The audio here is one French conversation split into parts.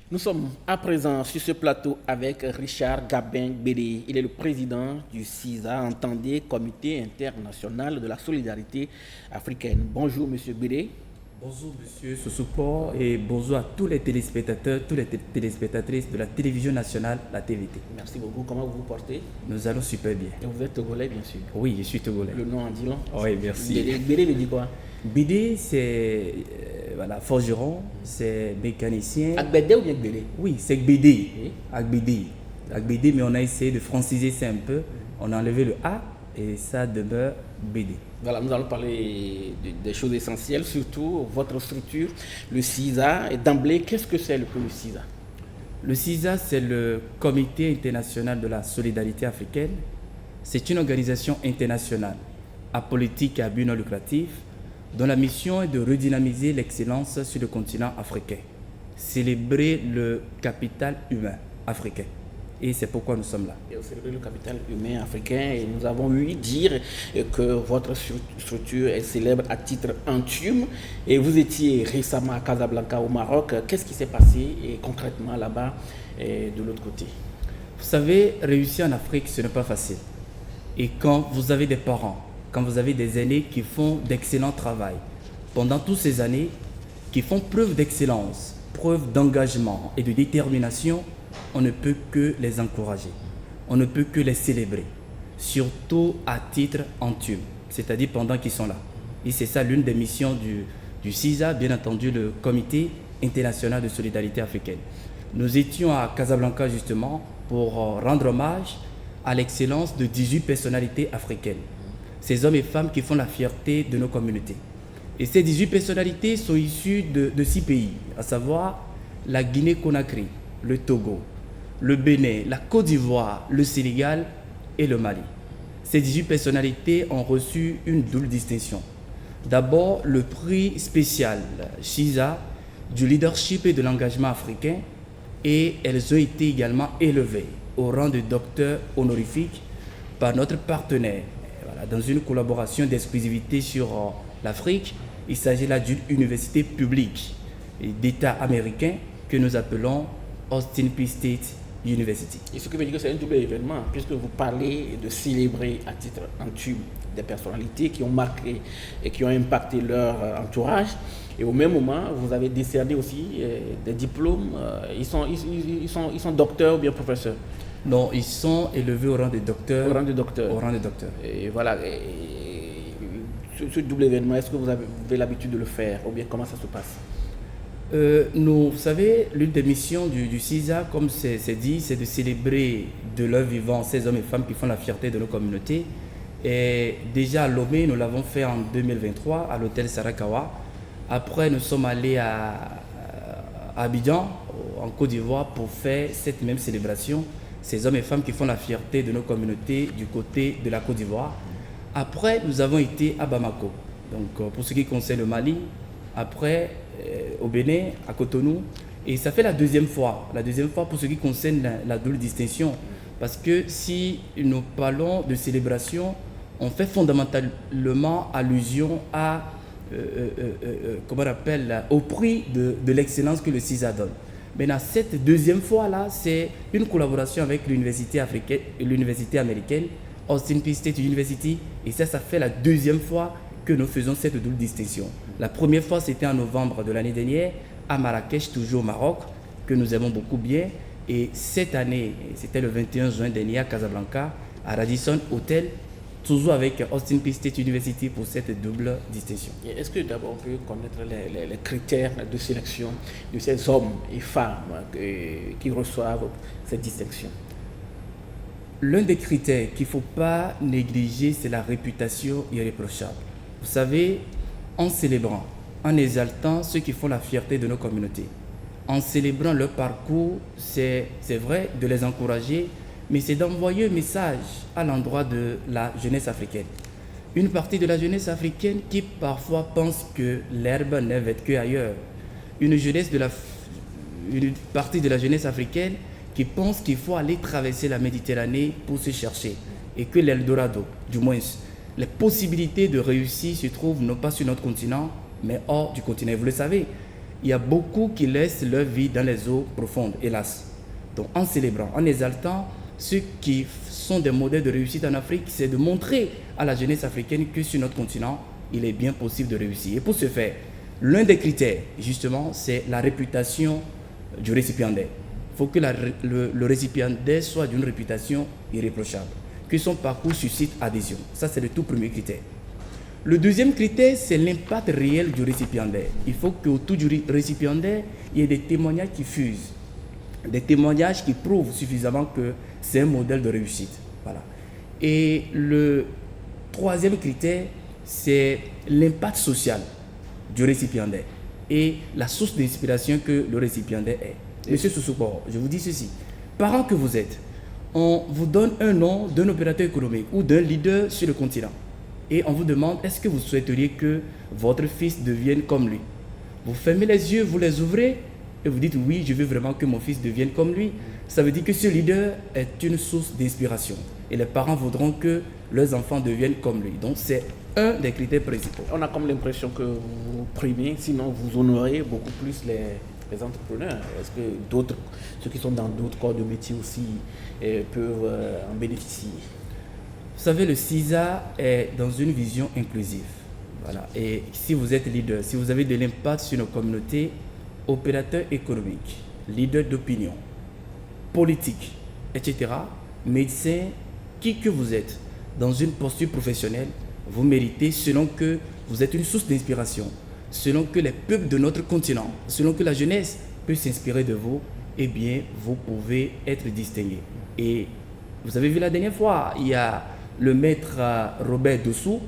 Nous sommes à présent sur ce plateau avec Richard Gabin Bédé. Il est le président du CISA, entendez Comité international de la solidarité africaine. Bonjour Monsieur Bédé. Bonjour Monsieur Soussoupor et bonjour à tous les téléspectateurs, toutes les téléspectatrices de la télévision nationale, la TVT. Merci beaucoup. Comment vous vous portez? Nous allons super bien. Et vous êtes togolais bien sûr. Oui, je suis togolais. Le nom en dit long. Oui, merci. Bédé veut dire quoi? Bédé, c'est voilà, forgeron, c'est mécanicien. Agbédé ou bien Bédé? Oui, c'est Bédé. Oui. Agbédé, mais on a essayé de franciser ça un peu. On a enlevé le A et ça demeure Bédé. Voilà, nous allons parler des choses essentielles, surtout votre structure, le CISA. Et d'emblée, qu'est-ce que c'est le CISA? Le CISA, c'est le Comité international de la solidarité africaine. C'est une organisation internationale apolitique et à but non lucratif dont la mission est de redynamiser l'excellence sur le continent africain, célébrer le capital humain africain. Et c'est pourquoi nous sommes là. Et célébrer le capital humain africain. Et nous avons eu dire que votre structure est célèbre à titre intime. Et vous étiez récemment à Casablanca au Maroc. Qu'est-ce qui s'est passé concrètement là-bas et de l'autre côté? Vous savez, réussir en Afrique, ce n'est pas facile. Et quand vous avez des parents, quand vous avez des aînés qui font d'excellent travail pendant toutes ces années, qui font preuve d'excellence, preuve d'engagement et de détermination, on ne peut que les encourager, on ne peut que les célébrer, surtout à titre intime, c'est-à-dire pendant qu'ils sont là. Et c'est ça l'une des missions du CISA, bien entendu le Comité international de solidarité africaine. Nous étions à Casablanca justement pour rendre hommage à l'excellence de 18 personnalités africaines. Ces hommes et femmes qui font la fierté de nos communautés. Et ces 18 personnalités sont issues de 6 pays, à savoir la Guinée-Conakry, le Togo, le Bénin, la Côte d'Ivoire, le Sénégal et le Mali. Ces 18 personnalités ont reçu une double distinction. D'abord, le prix spécial CISA du leadership et de l'engagement africain, et elles ont été également élevées au rang de docteur honorifique par notre partenaire. Voilà, dans une collaboration d'exclusivité sur l'Afrique, il s'agit là d'une université publique d'État américain que nous appelons Austin Peay State University. Et ce qui veut dire que c'est un double événement, puisque vous parlez de célébrer à titre intime des personnalités qui ont marqué et qui ont impacté leur entourage. Et au même moment, vous avez décerné aussi des diplômes. Ils sont docteurs ou bien professeurs? Non, ils sont élevés au rang de docteur. Au rang de docteur. Au rang de docteur. Et voilà. Ce double événement, est-ce que vous avez l'habitude de le faire ou bien comment ça se passe? Vous savez, l'une des missions du CISA, comme c'est dit, c'est de célébrer de leur vivant ces hommes et femmes qui font la fierté de nos communautés. Et déjà à Lomé, nous l'avons fait en 2023 à l'hôtel Sarakawa. Après, nous sommes allés à Abidjan, en Côte d'Ivoire, pour faire cette même célébration. Ces hommes et femmes qui font la fierté de nos communautés du côté de la Côte d'Ivoire. Après, nous avons été à Bamako. Donc, pour ce qui concerne le Mali, après, au Bénin, à Cotonou. Et ça fait la deuxième fois pour ce qui concerne la double distinction. Parce que si nous parlons de célébration, on fait fondamentalement allusion à, comment on appelle, au prix de l'excellence que le CISA donne. Maintenant, cette deuxième fois-là, c'est une collaboration avec l'université africaine, l'université américaine, Austin Peay State University. Et ça fait la deuxième fois que nous faisons cette double distinction. La première fois, c'était en novembre de l'année dernière, à Marrakech, toujours au Maroc, que nous aimons beaucoup bien. Et cette année, c'était le 21 juin dernier à Casablanca, à Radisson Hotel, toujours avec Austin Peay State University pour cette double distinction. Est-ce que d'abord on peut connaître les critères de sélection de ces hommes et femmes qui reçoivent cette distinction? L'un des critères qu'il ne faut pas négliger, c'est la réputation irréprochable. Vous savez, en célébrant, en exaltant ceux qui font la fierté de nos communautés, en célébrant leur parcours, c'est vrai de les encourager, mais c'est d'envoyer un message à l'endroit de la jeunesse africaine. Une partie de la jeunesse africaine qui parfois pense que l'herbe n'est verte qu'ailleurs. Une partie de la jeunesse africaine qui pense qu'il faut aller traverser la Méditerranée pour se chercher et que l'Eldorado, du moins, les possibilités de réussir se trouvent non pas sur notre continent, mais hors du continent. Vous le savez, il y a beaucoup qui laissent leur vie dans les eaux profondes, hélas. Donc en célébrant, en exaltant ceux qui sont des modèles de réussite en Afrique, c'est de montrer à la jeunesse africaine que sur notre continent, il est bien possible de réussir. Et pour ce faire, l'un des critères, justement, c'est la réputation du récipiendaire. Il faut que le récipiendaire soit d'une réputation irréprochable, que son parcours suscite adhésion. Ça, c'est le tout premier critère. Le deuxième critère, c'est l'impact réel du récipiendaire. Il faut qu'autour du récipiendaire, il y ait des témoignages qui fusent, des témoignages qui prouvent suffisamment que c'est un modèle de réussite. Voilà. Et le troisième critère, c'est l'impact social du récipiendaire et la source d'inspiration que le récipiendaire est. Monsieur Sousoukbo, je vous dis ceci. Parent que vous êtes, on vous donne un nom d'un opérateur économique ou d'un leader sur le continent. Et on vous demande, est-ce que vous souhaiteriez que votre fils devienne comme lui? Vous fermez les yeux, vous les ouvrez et vous dites, oui, je veux vraiment que mon fils devienne comme lui. Ça veut dire que ce leader est une source d'inspiration. Et les parents voudront que leurs enfants deviennent comme lui. Donc c'est un des critères principaux. On a comme l'impression que vous primez, sinon vous honorez beaucoup plus les entrepreneurs. Est-ce que d'autres, ceux qui sont dans d'autres corps de métier aussi, peuvent en bénéficier? Vous savez, le CISA est dans une vision inclusive. Voilà. Et si vous êtes leader, si vous avez de l'impact sur nos communautés, opérateurs économiques, leaders d'opinion, politiques, etc., médecins, qui que vous êtes, dans une posture professionnelle, vous méritez, selon que vous êtes une source d'inspiration, selon que les peuples de notre continent, selon que la jeunesse peut s'inspirer de vous, eh bien, vous pouvez être distingué. Et vous avez vu la dernière fois, il y a le maître Robert Dossou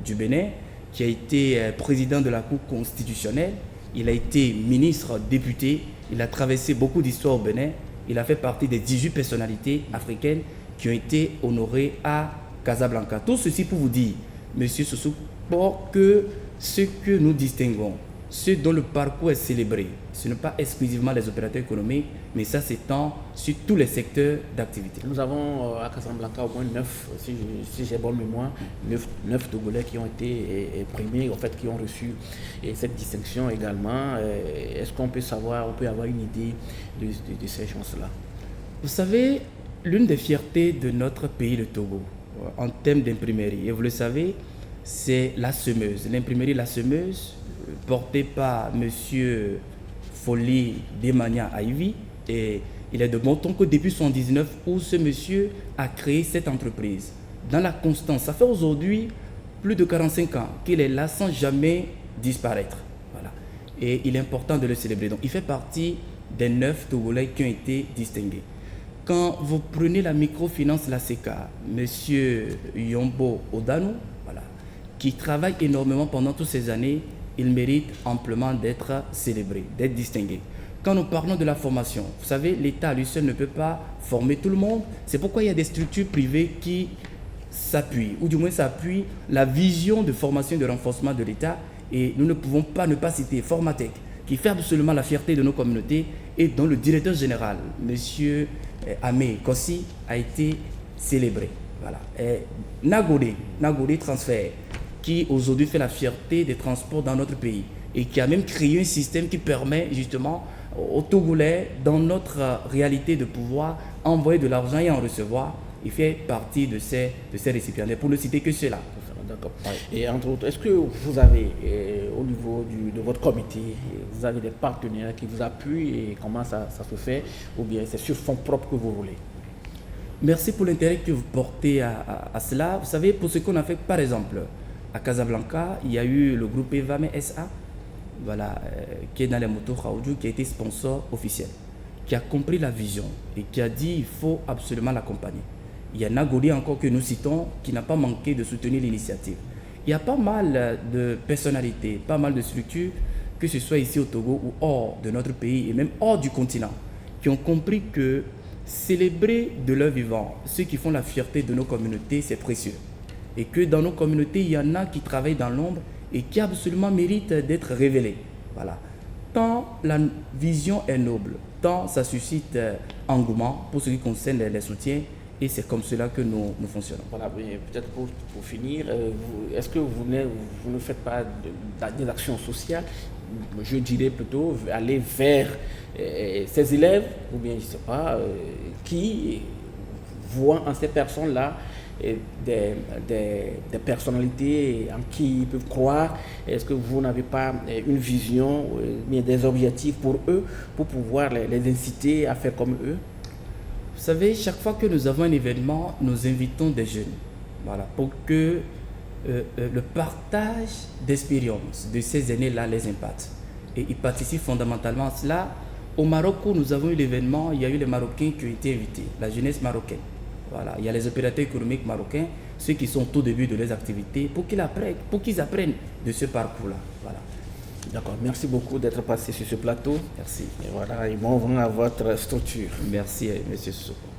du Bénin, qui a été président de la Cour constitutionnelle. Il a été ministre, député, il a traversé beaucoup d'histoires au Bénin. Il a fait partie des 18 personnalités africaines qui ont été honorées à Casablanca. Tout ceci pour vous dire, Monsieur Soussou, que ce que nous distinguons, ceux dont le parcours est célébré, ce n'est pas exclusivement les opérateurs économiques, mais ça s'étend sur tous les secteurs d'activité. Nous avons à Casablanca au moins 9, si j'ai bonne mémoire, 9 Togolais qui ont été primés, en fait, qui ont reçu cette distinction également. Est-ce qu'on peut savoir, on peut avoir une idée de ces chances-là? Vous savez, l'une des fiertés de notre pays, le Togo, en termes d'imprimerie, et vous le savez, c'est la semeuse. L'imprimerie La Semeuse, portée par M. Folie Demania Aivi, et il est de bon ton que depuis 1979 où ce monsieur a créé cette entreprise. Dans la constance, ça fait aujourd'hui plus de 45 ans qu'il est là sans jamais disparaître. Voilà. Et il est important de le célébrer. Donc il fait partie des 9 Togolais qui ont été distingués. Quand vous prenez la microfinance, la CECA, M. Yombo Odanou, voilà, qui travaille énormément pendant toutes ces années, il mérite amplement d'être célébré, d'être distingué. Quand nous parlons de la formation, vous savez, l'État lui seul ne peut pas former tout le monde. C'est pourquoi il y a des structures privées qui s'appuient, ou du moins s'appuient la vision de formation et de renforcement de l'État. Et nous ne pouvons pas ne pas citer Formatec, qui fait absolument la fierté de nos communautés et dont le directeur général, M. Amé Kossi, a été célébré. Voilà. Et Nagode Transfert, qui aujourd'hui fait la fierté des transports dans notre pays et qui a même créé un système qui permet justement aux Togolais, dans notre réalité, de pouvoir envoyer de l'argent et en recevoir. Il fait partie de ces récipiendaires, pour ne citer que cela. D'accord. Ouais. Et entre autres, est-ce que vous avez, au niveau de votre comité, vous avez des partenaires qui vous appuient et comment ça se fait, ou bien c'est sur fonds propres que vous voulez? Merci pour l'intérêt que vous portez à cela. Vous savez, pour ce qu'on a fait, par exemple, à Casablanca, il y a eu le groupe Evame SA, voilà, qui est dans les motos Khaoudou, qui a été sponsor officiel, qui a compris la vision et qui a dit qu'il faut absolument l'accompagner. Il y a Nagodi encore que nous citons, qui n'a pas manqué de soutenir l'initiative. Il y a pas mal de personnalités, pas mal de structures, que ce soit ici au Togo ou hors de notre pays et même hors du continent, qui ont compris que célébrer de leur vivant, ceux qui font la fierté de nos communautés, c'est précieux. Et que dans nos communautés, il y en a qui travaillent dans l'ombre et qui absolument méritent d'être révélés. Voilà. Tant la vision est noble, tant ça suscite engouement pour ce qui concerne les soutiens, et c'est comme cela que nous fonctionnons. Voilà, peut-être pour finir, est-ce que vous ne faites pas des actions sociales je dirais plutôt aller vers ces élèves, ou bien je ne sais pas, qui voient en ces personnes-là des personnalités en qui ils peuvent croire. Est-ce que vous n'avez pas une vision, mais des objectifs pour eux, pour pouvoir les inciter à faire comme eux? Vous savez, chaque fois que nous avons un événement, nous invitons des jeunes, voilà, pour que le partage d'expériences de ces aînés-là les impacte. Et ils participent fondamentalement à cela. Au Maroc, où nous avons eu l'événement, il y a eu les Marocains qui ont été invités, la jeunesse marocaine. Voilà. Il y a les opérateurs économiques marocains, ceux qui sont au début de leurs activités, pour qu'ils apprennent de ce parcours-là. Voilà. D'accord, merci beaucoup d'être passé sur ce plateau. Merci. Et voilà, et bon vent à votre structure. Merci, M. Sissoko.